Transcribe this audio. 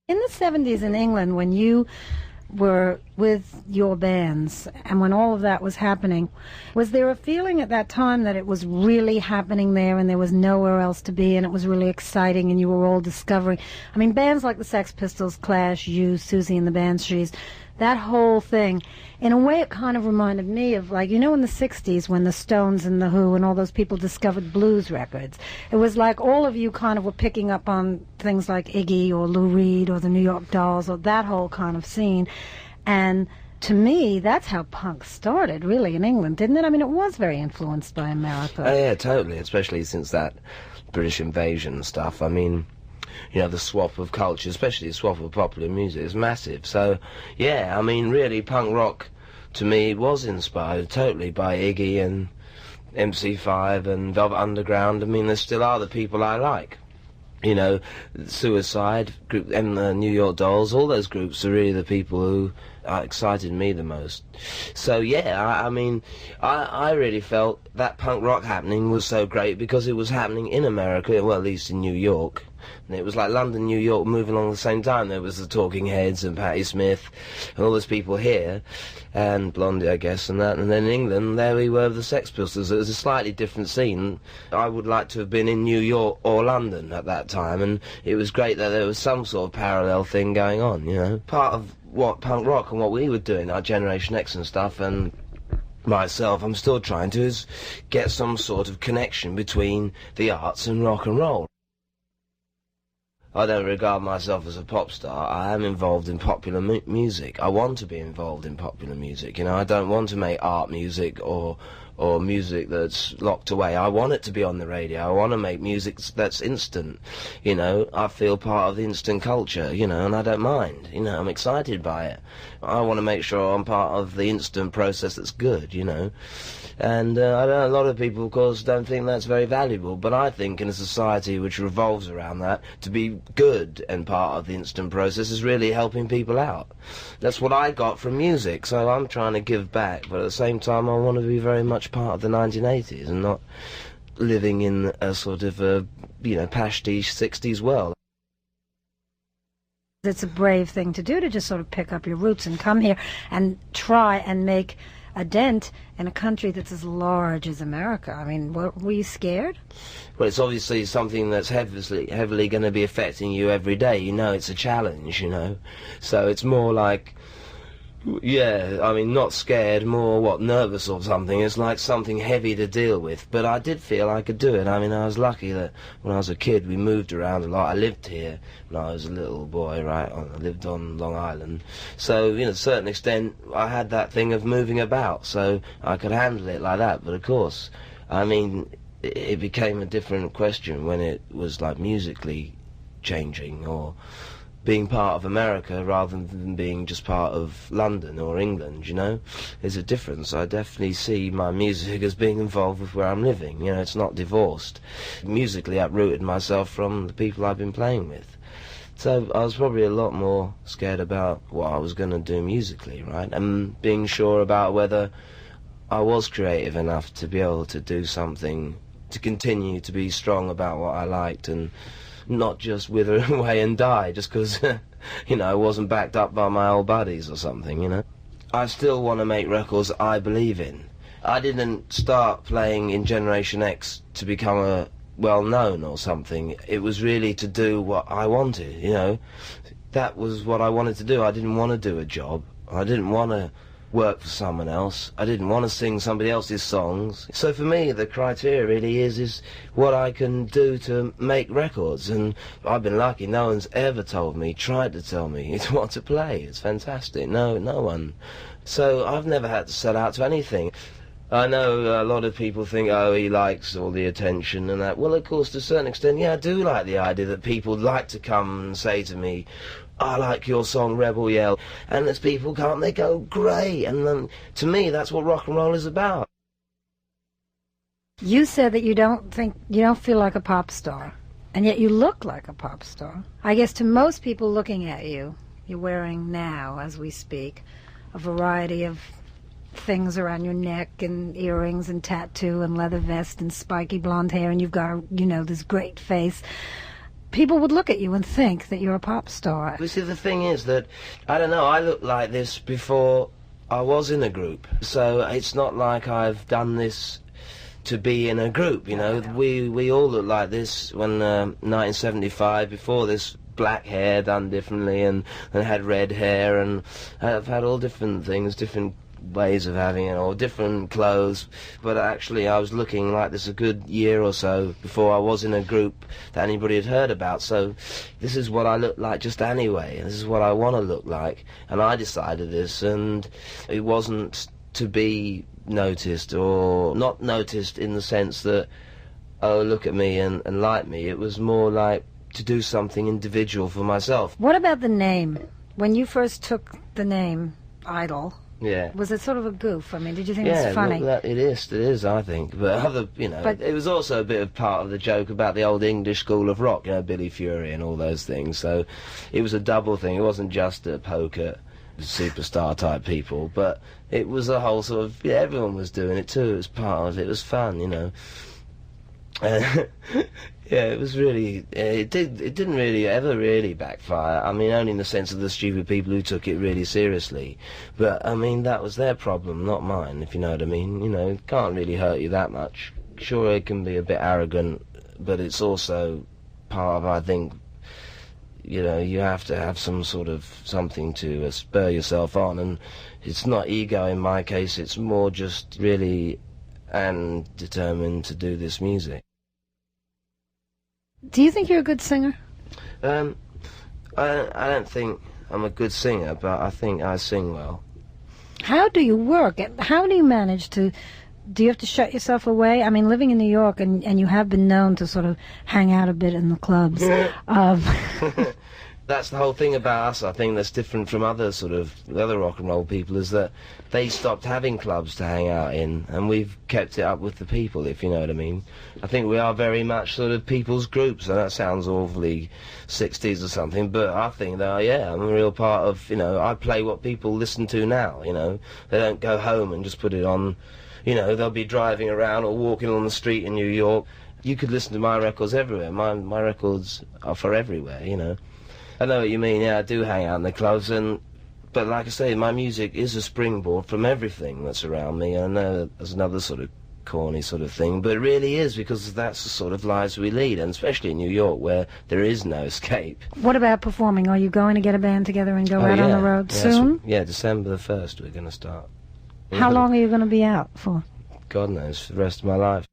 In the 70s in England, when you were with your bands and when all of that was happening, was there a feeling at that time that it was really happening there and there was nowhere else to be and it was really exciting and you were all discovering? I mean, bands like the Sex Pistols, Clash, you, Susie and the Banshees, that whole thing, in a way it kind of reminded me of, like, you know, in the 60s when the Stones and the Who and all those people discovered blues records. It was like all of you kind of were picking up on things like Iggy or Lou Reed or the New York Dolls or that whole kind of scene. And to me, that's how punk started, really, in England, didn't it? I mean, it was very influenced by America. Oh, yeah, totally, especially since that British invasion stuff. I mean, you know, the swap of culture, especially the swap of popular music, is massive. So, yeah, I mean, really, punk rock, to me, was inspired totally by Iggy and MC5 and Velvet Underground. I mean, there still are the people I like. You know, Suicide, group, and the New York Dolls, all those groups are really the people who excited me the most. So yeah, I mean, I really felt that punk rock happening was so great because it was happening in America, well, at least in New York. And it was like London, New York moving along at the same time. There was the Talking Heads and Patti Smith and all those people here, and Blondie, I guess, and that. And then in England, there we were with the Sex Pistols. It was a slightly different scene. I would like to have been in New York or London at that time, and it was great that there was some sort of parallel thing going on, you know. Part of what punk rock and what we were doing, our Generation X and stuff, and myself, I'm still trying to, is get some sort of connection between the arts and rock and roll. I don't regard myself as a pop star. I am involved in popular music. I want to be involved in popular music. You know, I don't want to make art music or music that's locked away. I want it to be on the radio. I want to make music that's instant. You know, I feel part of the instant culture, you know, and I don't mind. You know, I'm excited by it. I want to make sure I'm part of the instant process that's good, you know. And I know a lot of people, of course, don't think that's very valuable, but I think in a society which revolves around that, to be good and part of the instant process is really helping people out. That's what I got from music, so I'm trying to give back, but at the same time I want to be very much part of the 1980s and not living in a sort of a, you know, pastiche 60s world. It's a brave thing to do, to just sort of pick up your roots and come here and try and make a dent in a country that's as large as America. I mean, were you scared? Well, it's obviously something that's heavily going to be affecting you every day. You know, it's a challenge, you know. So it's more like, yeah, I mean, not scared, more, nervous or something. It's like something heavy to deal with. But I did feel I could do it. I mean, I was lucky that when I was a kid, we moved around a lot. I lived here when I was a little boy, right? I lived on Long Island. So, you know, to a certain extent, I had that thing of moving about, so I could handle it like that. But of course, I mean, it became a different question when it was, like, musically changing, or being part of America rather than being just part of London or England, you know. There's a difference. I definitely see my music as being involved with where I'm living, you know, it's not divorced. Musically uprooted myself from the people I've been playing with. So I was probably a lot more scared about what I was going to do musically, right, and being sure about whether I was creative enough to be able to do something, to continue to be strong about what I liked and not just wither away and die just because, you know, I wasn't backed up by my old buddies or something, you know. I still want to make records I believe in. I didn't start playing in Generation X to become a well-known or something. It was really to do what I wanted, you know. That was what I wanted to do. I didn't want to do a job. I didn't want to work for someone else. I didn't want to sing somebody else's songs. So for me, the criteria really is what I can do to make records. And I've been lucky. No one's ever tried to tell me what to play. It's fantastic. No one. So I've never had to sell out to anything. I know a lot of people think, oh, he likes all the attention and that. Well, of course, to a certain extent, yeah, I do like the idea that people like to come and say to me, I like your song Rebel Yell, and there's people come, they go, great, and then, to me, that's what rock and roll is about. You said that you don't feel like a pop star, and yet you look like a pop star. I guess to most people looking at you, you're wearing now, as we speak, a variety of things around your neck and earrings and tattoo and leather vest and spiky blonde hair, and you've got, you know, this great face. people would look at you and think that you're a pop star. You see, the thing is that, I don't know, I looked like this before I was in a group. So it's not like I've done this to be in a group, you know. We all look like this when 1975, before this, black hair done differently, and had red hair, and I've had all different things, different ways of having it, or different clothes. But actually I was looking like this a good year or so before I was in a group that anybody had heard about. So this is what I look like just anyway, and this is what I want to look like, and I decided this, and it wasn't to be noticed, or not noticed in the sense that, oh, look at me and like me. It was more like to do something individual for myself. What about the name? When you first took the name Idol, yeah, was it sort of a goof? I mean, did you think it was funny? Yeah, it is, I think. But it was also a bit of part of the joke about the old English school of rock, you know, Billy Fury and all those things. So it was a double thing. It wasn't just a poke at superstar type people, but it was a whole sort of, everyone was doing it too. It was part of it. It was fun, you know. Yeah, it was really, it didn't really ever really backfire. I mean, only in the sense of the stupid people who took it really seriously. But, I mean, that was their problem, not mine, if you know what I mean. You know, it can't really hurt you that much. Sure, it can be a bit arrogant, but it's also part of, I think, you know, you have to have some sort of something to spur yourself on, and it's not ego in my case, it's more just really and determined to do this music. Do you think you're a good singer? I don't think I'm a good singer, but I think I sing well. How do you work? How do you manage to... Do you have to shut yourself away? I mean, living in New York, and you have been known to sort of hang out a bit in the clubs. That's the whole thing about us, I think, that's different from other rock and roll people, is that they stopped having clubs to hang out in, and we've kept it up with the people, if you know what I mean. I think we are very much sort of people's groups, and that sounds awfully 60s or something, but I think that, yeah, I'm a real part of, you know, I play what people listen to now, you know. They don't go home and just put it on, you know, they'll be driving around or walking on the street in New York. You could listen to my records everywhere. My records are for everywhere, you know. I know what you mean, yeah, I do hang out in the clubs, but like I say, my music is a springboard from everything that's around me. I know there's another sort of corny sort of thing, but it really is, because that's the sort of lives we lead, and especially in New York, where there is no escape. What about performing? Are you going to get a band together and go out on the road soon? Yeah, December the 1st we're going to start. How long are you going to be out for? God knows, for the rest of my life.